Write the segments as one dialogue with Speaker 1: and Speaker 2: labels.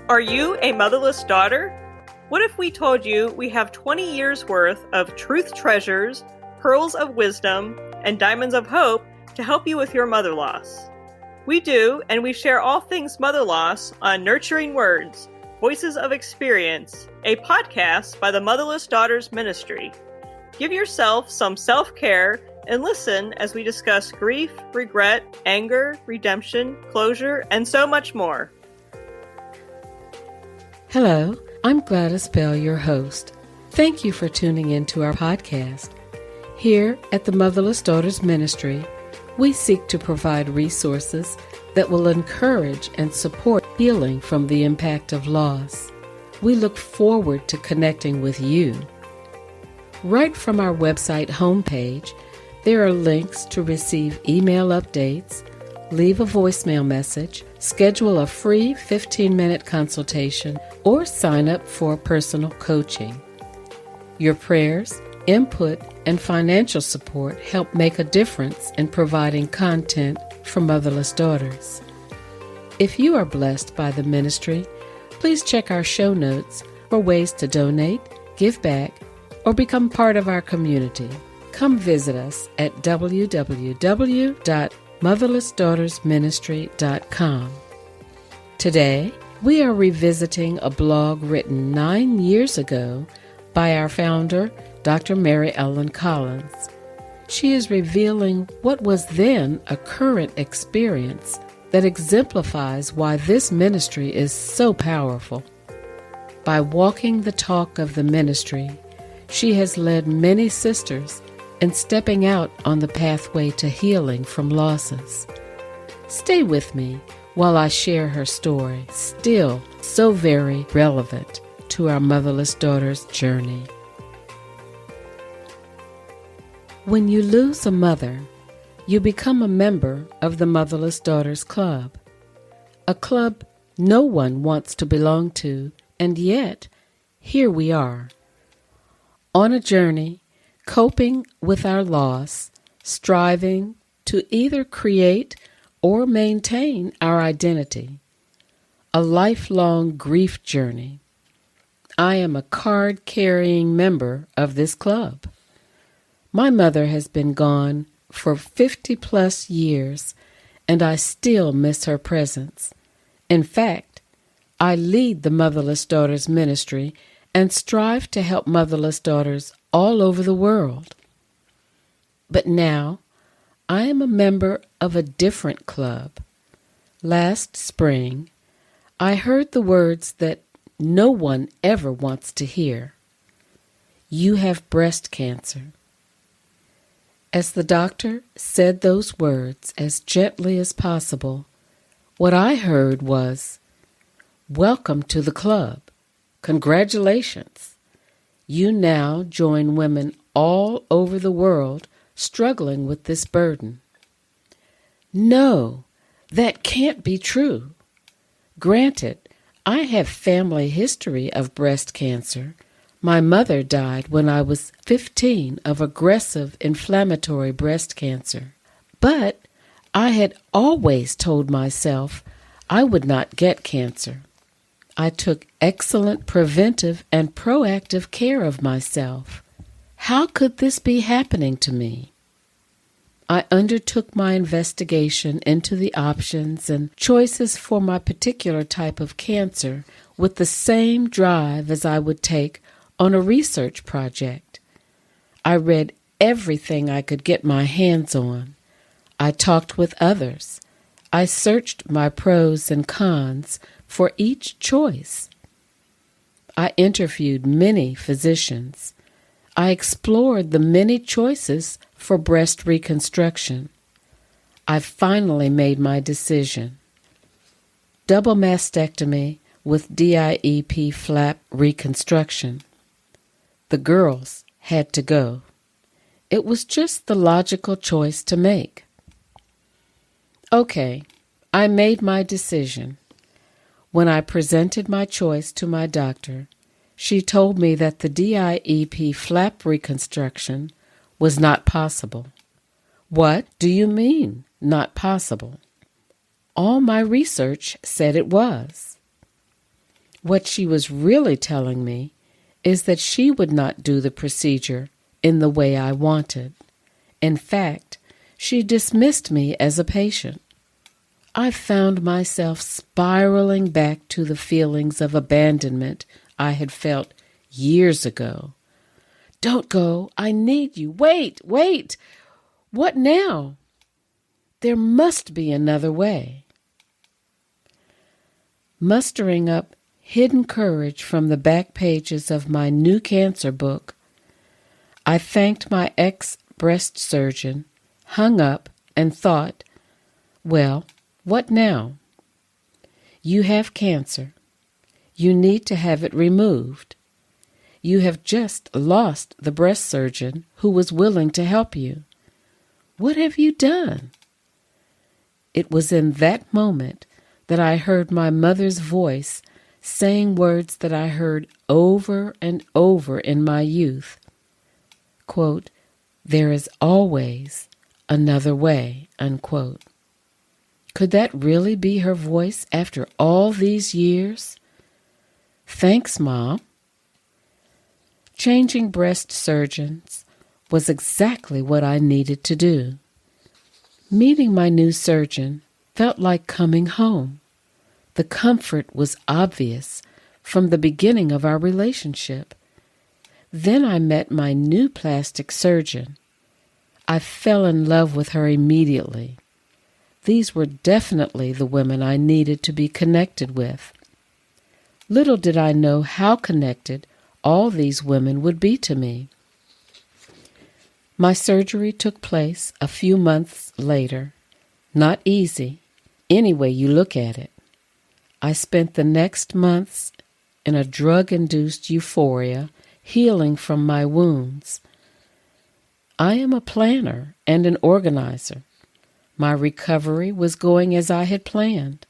Speaker 1: Are you a motherless daughter? What if we told you we have 20 years worth of truth treasures, pearls of wisdom, and diamonds of hope to help you with your mother loss? We do, and we share all things mother loss on Nurturing Words, Voices of Experience, a podcast by the Motherless Daughters Ministry. Give yourself some self-care and listen as we discuss grief, regret, anger, redemption, closure, and so much more.
Speaker 2: Hello, I'm Gladys Bell, your host. Thank you for tuning in to our podcast. Here at the Motherless Daughters Ministry, we seek to provide resources that will encourage and support healing from the impact of loss. We look forward to connecting with you. Right from our website homepage, there are links to receive email updates, leave a voicemail message, schedule a free 15-minute consultation, or sign up for personal coaching. Your prayers, input, and financial support help make a difference in providing content for motherless daughters. If you are blessed by the ministry, please check our show notes for ways to donate, give back, or become part of our community. Come visit us at www.motherlessdaughtersministry.com. Today, we are revisiting a blog written 9 years ago by our founder, Dr. Mary Ellen Collins. She is revealing what was then a current experience that exemplifies why this ministry is so powerful. By walking the talk of the ministry, she has led many sisters in stepping out on the pathway to healing from losses. Stay with me while I share her story, still so very relevant to our motherless daughters' journey. When you lose a mother, you become a member of the Motherless Daughters Club, a club no one wants to belong to, and yet here we are, on a journey, coping with our loss, striving to either create or maintain our identity, a lifelong grief journey. I am a card-carrying member of this club. My mother has been gone for 50-plus years, and I still miss her presence. In fact, I lead the Motherless Daughters Ministry and strive to help motherless daughters all over the world. But now, I am a member of a different club. Last spring, I heard the words that no one ever wants to hear. You have breast cancer. As the doctor said those words as gently as possible, what I heard was, "Welcome to the club. Congratulations. You now join women all over the world struggling with this burden." No, that can't be true. Granted, I have family history of breast cancer. My mother died when I was 15 of aggressive inflammatory breast cancer. But I had always told myself I would not get cancer. I took excellent preventive and proactive care of myself. How could this be happening to me? I undertook my investigation into the options and choices for my particular type of cancer with the same drive as I would take on a research project. I read everything I could get my hands on. I talked with others. I searched my pros and cons for each choice. I interviewed many physicians. I explored the many choices for breast reconstruction. I finally made my decision. Double mastectomy with DIEP flap reconstruction. The girls had to go. It was just the logical choice to make. Okay, I made my decision. When I presented my choice to my doctor, she told me that the DIEP flap reconstruction was not possible. What do you mean, not possible? All my research said it was. What she was really telling me is that she would not do the procedure in the way I wanted. In fact, she dismissed me as a patient. I found myself spiraling back to the feelings of abandonment I had felt years ago. Don't go. I need you. Wait. What now? There must be another way. Mustering up hidden courage from the back pages of my new cancer book, I thanked my ex-breast surgeon, hung up, and thought, well, what now? You have cancer. You need to have it removed. You have just lost the breast surgeon who was willing to help you. What have you done? It was in that moment that I heard my mother's voice saying words that I heard over and over in my youth. Quote, there is always another way, unquote. Could that really be her voice after all these years? Thanks, Mom. Changing breast surgeons was exactly what I needed to do. Meeting my new surgeon felt like coming home. The comfort was obvious from the beginning of our relationship. Then I met my new plastic surgeon. I fell in love with her immediately. These were definitely the women I needed to be connected with. Little did I know how connected all these women would be to me. My surgery took place a few months later. Not easy, any way you look at it. I spent the next months in a drug-induced euphoria, healing from my wounds. I am a planner and an organizer. My recovery was going as I had planned.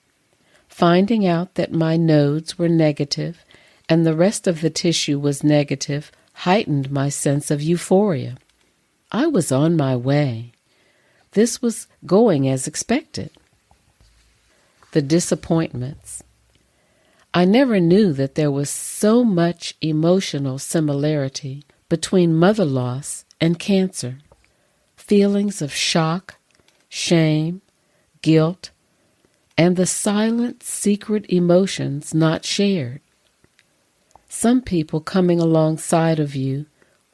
Speaker 2: Finding out that my nodes were negative and the rest of the tissue was negative heightened my sense of euphoria. I was on my way. This was going as expected. The disappointments. I never knew that there was so much emotional similarity between mother loss and cancer. Feelings of shock, shame, guilt, and the silent, secret emotions not shared. Some people coming alongside of you,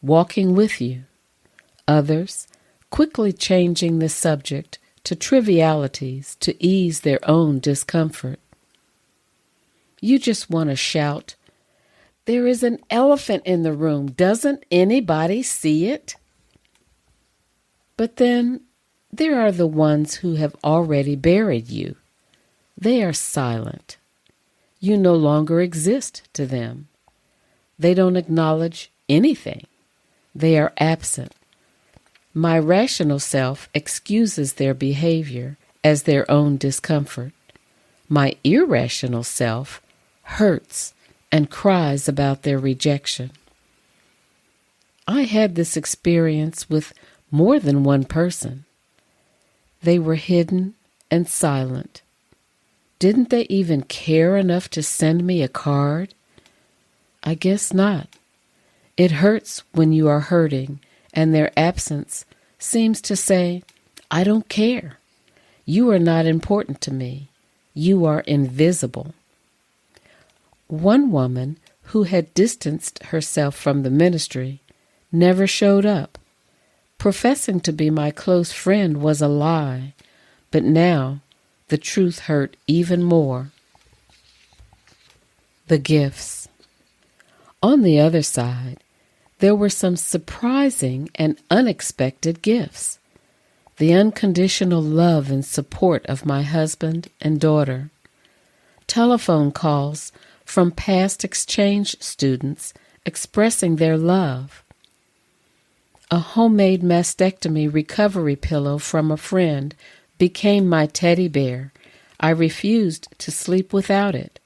Speaker 2: walking with you. Others quickly changing the subject to trivialities to ease their own discomfort. You just want to shout, "There is an elephant in the room. Doesn't anybody see it?" But then there are the ones who have already buried you. They are silent. You no longer exist to them. They don't acknowledge anything. They are absent. My rational self excuses their behavior as their own discomfort. My irrational self hurts and cries about their rejection. I had this experience with more than one person. They were hidden and silent. Didn't they even care enough to send me a card? I guess not. It hurts when you are hurting and their absence seems to say, "I don't care. You are not important to me. You are invisible." One woman who had distanced herself from the ministry never showed up. Professing to be my close friend was a lie, but now the truth hurt even more. The gifts. On the other side, there were some surprising and unexpected gifts. The unconditional love and support of my husband and daughter. Telephone calls from past exchange students expressing their love. A homemade mastectomy recovery pillow from a friend became my teddy bear. I refused to sleep without it.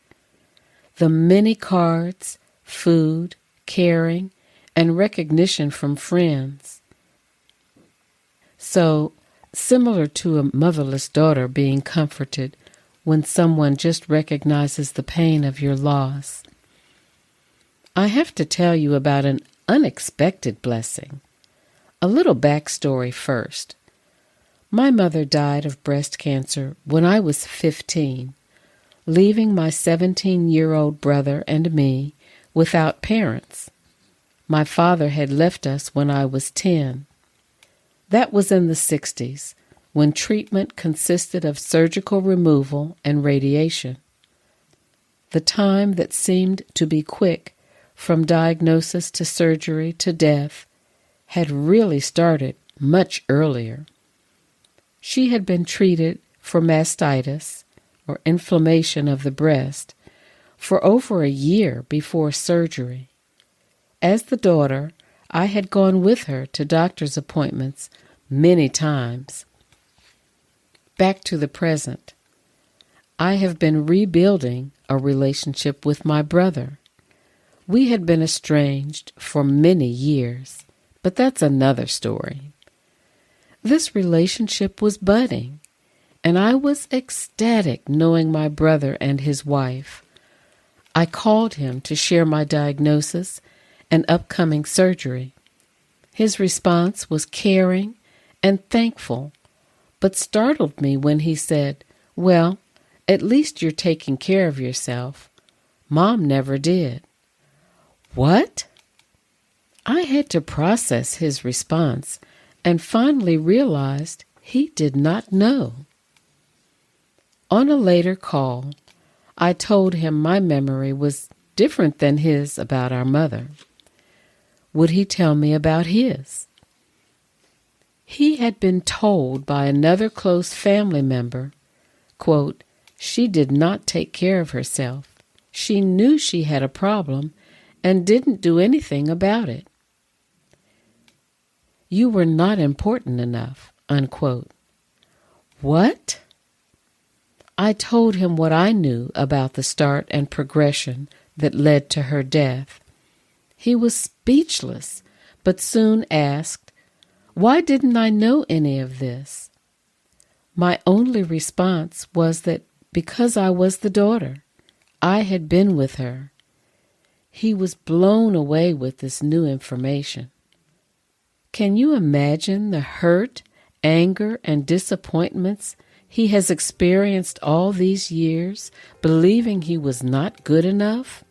Speaker 2: The many cards, food, caring, and recognition from friends. So, similar to a motherless daughter being comforted, when someone just recognizes the pain of your loss. I have to tell you about an unexpected blessing. A little backstory first. My mother died of breast cancer when I was 15, leaving my 17-year-old brother and me without parents. My father had left us when I was 10. That was in the 60s, when treatment consisted of surgical removal and radiation. The time that seemed to be quick from diagnosis to surgery to death had really started much earlier. She had been treated for mastitis, or inflammation of the breast, for over a year before surgery. As the daughter, I had gone with her to doctor's appointments many times. Back to the present. I have been rebuilding a relationship with my brother. We had been estranged for many years, but that's another story. This relationship was budding, and I was ecstatic knowing my brother and his wife. I called him to share my diagnosis and upcoming surgery. His response was caring and thankful, but startled me when he said, "Well, at least you're taking care of yourself. Mom never did." What? I had to process his response and finally realized he did not know. On a later call, I told him my memory was different than his about our mother. Would he tell me about his? He had been told by another close family member, quote, "She did not take care of herself. She knew she had a problem and didn't do anything about it. You were not important enough," unquote. What? I told him what I knew about the start and progression that led to her death. He was speechless, but soon asked, why didn't I know any of this? My only response was that because I was the daughter, I had been with her. He was blown away with this new information. Can you imagine the hurt, anger, and disappointments he has experienced all these years, believing he was not good enough?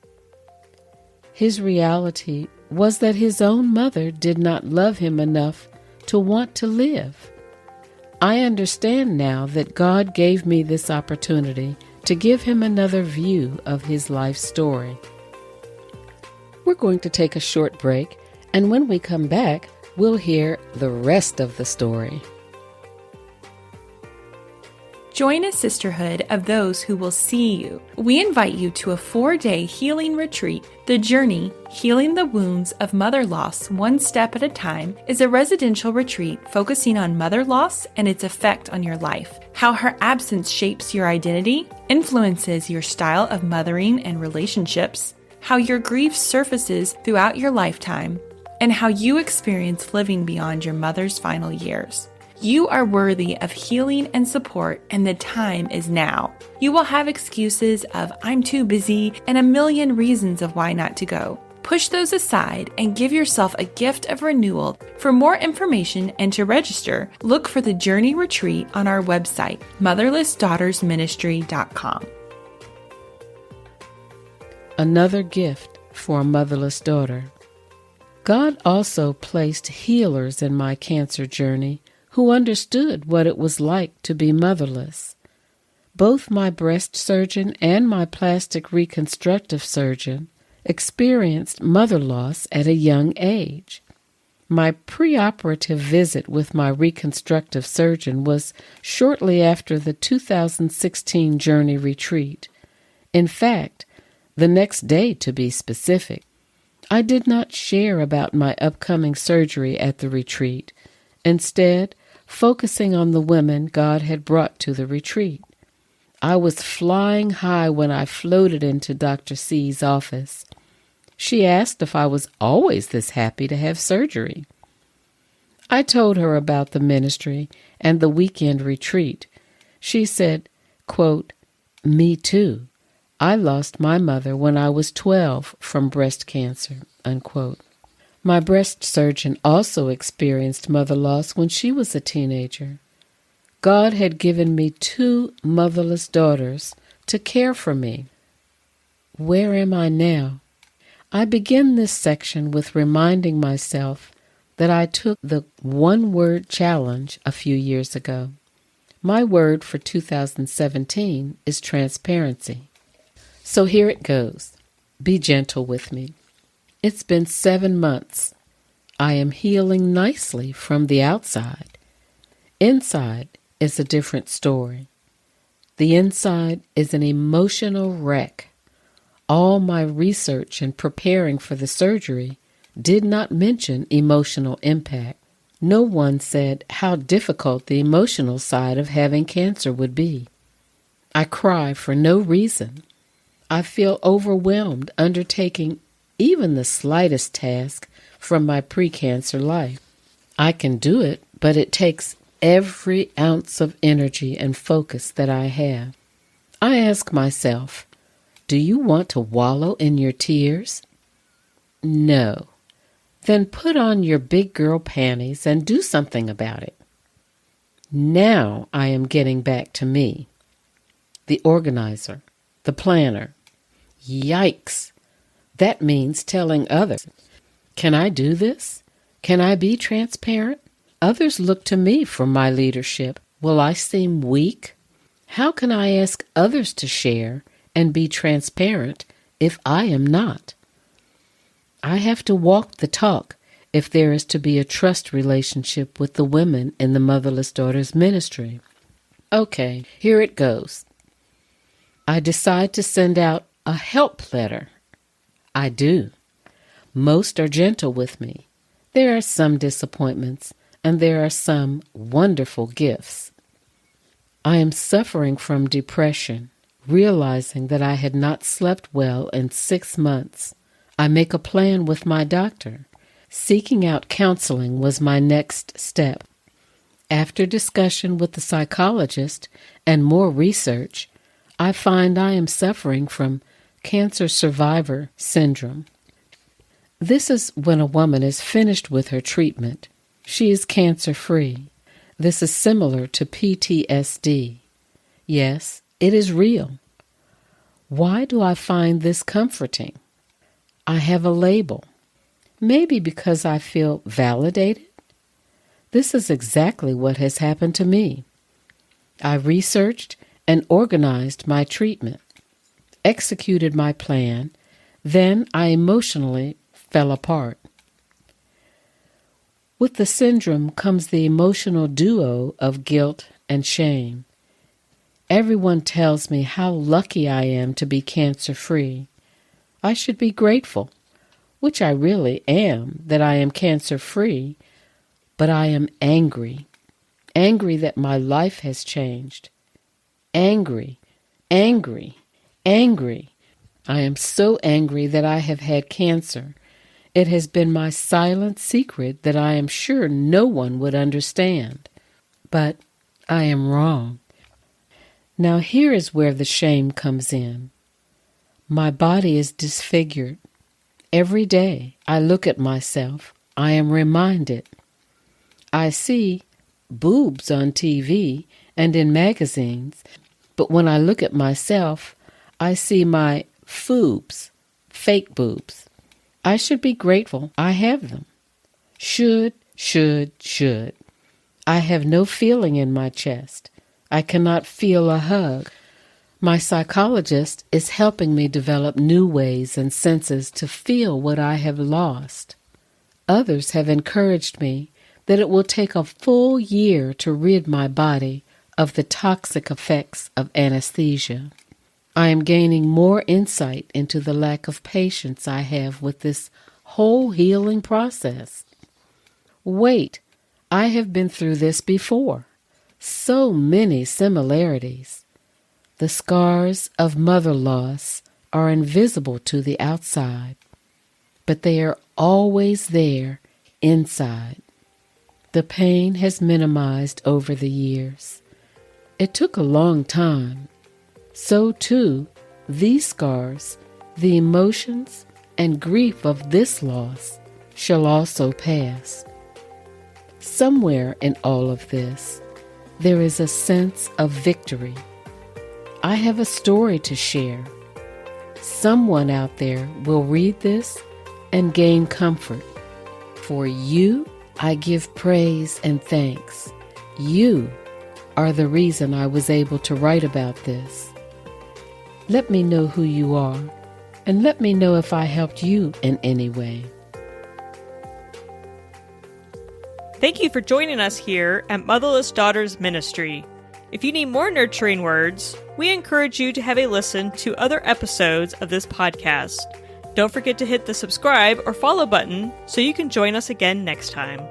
Speaker 2: His reality was that his own mother did not love him enough to want to live. I understand now that God gave me this opportunity to give him another view of his life story. We're going to take a short break, and when we come back, we'll hear the rest of the story.
Speaker 3: Join a sisterhood of those who will see you. We invite you to a 4-day healing retreat. The Journey, Healing the Wounds of Mother Loss One Step at a Time, is a residential retreat focusing on mother loss and its effect on your life, how her absence shapes your identity, influences your style of mothering and relationships, how your grief surfaces throughout your lifetime, and how you experience living beyond your mother's final years. You are worthy of healing and support, and the time is now. You will have excuses of "I'm too busy" and a million reasons of why not to go. Push those aside and give yourself a gift of renewal. For more information and to register, look for the Journey Retreat on our website, motherlessdaughtersministry.com.
Speaker 2: Another gift for a motherless daughter. God also placed healers in my cancer journey who understood what it was like to be motherless. Both my breast surgeon and my plastic reconstructive surgeon experienced mother loss at a young age. My preoperative visit with my reconstructive surgeon was shortly after the 2016 Journey Retreat. In fact, the next day to be specific. I did not share about my upcoming surgery at the retreat, instead focusing on the women God had brought to the retreat. I was flying high when I floated into Dr. C's office. She asked if I was always this happy to have surgery. I told her about the ministry and the weekend retreat. She said, quote, Me too. I lost my mother when I was 12 from breast cancer, unquote. My breast surgeon also experienced mother loss when she was a teenager. God had given me 2 motherless daughters to care for me. Where am I now? I begin this section with reminding myself that I took the one-word challenge a few years ago. My word for 2017 is transparency. So here it goes. Be gentle with me. It's been 7 months. I am healing nicely from the outside. Inside is a different story. The inside is an emotional wreck. All my research and preparing for the surgery did not mention emotional impact. No one said how difficult the emotional side of having cancer would be. I cry for no reason. I feel overwhelmed undertaking even the slightest task from my pre-cancer life. I can do it, but it takes every ounce of energy and focus that I have. I ask myself, do you want to wallow in your tears? No. Then put on your big girl panties and do something about it. Now I am getting back to me, the organizer, the planner. Yikes! That means telling others. Can I do this? Can I be transparent? Others look to me for my leadership. Will I seem weak? How can I ask others to share and be transparent if I am not? I have to walk the talk if there is to be a trust relationship with the women in the Motherless Daughters Ministry. Okay, here it goes. I decide to send out a help letter. I do. Most are gentle with me. There are some disappointments, and there are some wonderful gifts. I am suffering from depression, realizing that I had not slept well in 6 months. I make a plan with my doctor. Seeking out counseling was my next step. After discussion with the psychologist and more research, I find I am suffering from cancer survivor syndrome. This is when a woman is finished with her treatment. She is cancer-free. This is similar to PTSD. Yes, it is real. Why do I find this comforting? I have a label. Maybe because I feel validated? This is exactly what has happened to me. I researched and organized my treatment, executed my plan, then I emotionally fell apart. With the syndrome comes the emotional duo of guilt and shame. Everyone tells me how lucky I am to be cancer-free. I should be grateful, which I really am, that I am cancer-free, but I am angry that my life has changed. Angry. I am so angry that I have had cancer. It has been my silent secret that I am sure no one would understand. But I am wrong. Now here is where the shame comes in. My body is disfigured. Every day I look at myself, I am reminded. I see boobs on TV and in magazines, but when I look at myself, I see my foobs, fake boobs. I should be grateful I have them. Should. I have no feeling in my chest. I cannot feel a hug. My psychologist is helping me develop new ways and senses to feel what I have lost. Others have encouraged me that it will take a full year to rid my body of the toxic effects of anesthesia. I am gaining more insight into the lack of patience I have with this whole healing process. Wait, I have been through this before. So many similarities. The scars of mother loss are invisible to the outside, but they are always there inside. The pain has minimized over the years. It took a long time, so too these scars, the emotions and grief of this loss, shall also pass. Somewhere in all of this, there is a sense of victory. I have a story to share. Someone out there will read this and gain comfort. For you, I give praise and thanks. You are the reason I was able to write about this. Let me know who you are, and let me know if I helped you in any way.
Speaker 1: Thank you for joining us here at Motherless Daughters Ministry. If you need more nurturing words, we encourage you to have a listen to other episodes of this podcast. Don't forget to hit the subscribe or follow button so you can join us again next time.